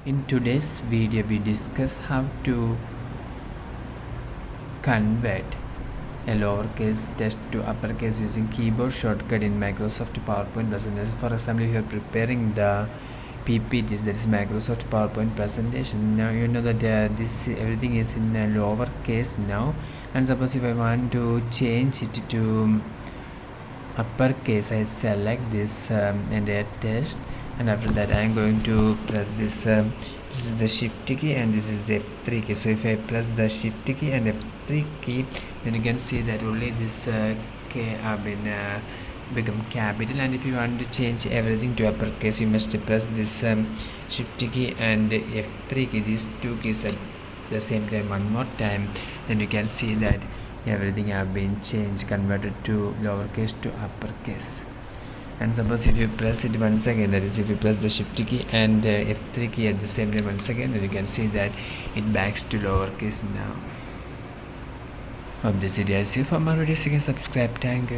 In today's video, we discuss how to convert a lowercase text to uppercase using keyboard shortcut in Microsoft PowerPoint presentation. For example, if you are preparing the PPTs, that is Microsoft PowerPoint presentation. Now you know that this everything is in a lowercase now, and suppose if I want to change it to uppercase, I select this and add text, and after that I am going to press this this is the shift key and this is the F3 key. So if I press the shift key and F3 key, then you can see that only this K have been become capital, and if you want to change everything to uppercase, you must press this shift key and F3 key, these two keys at the same time one more time, then you can see that everything have been changed, converted to lowercase to uppercase. And suppose if you press it once again, that is if you press the shift key and F3 key at the same time once again, then you can see that it backs to lowercase now. Hope this video is useful. For more videos you can subscribe. Thank you.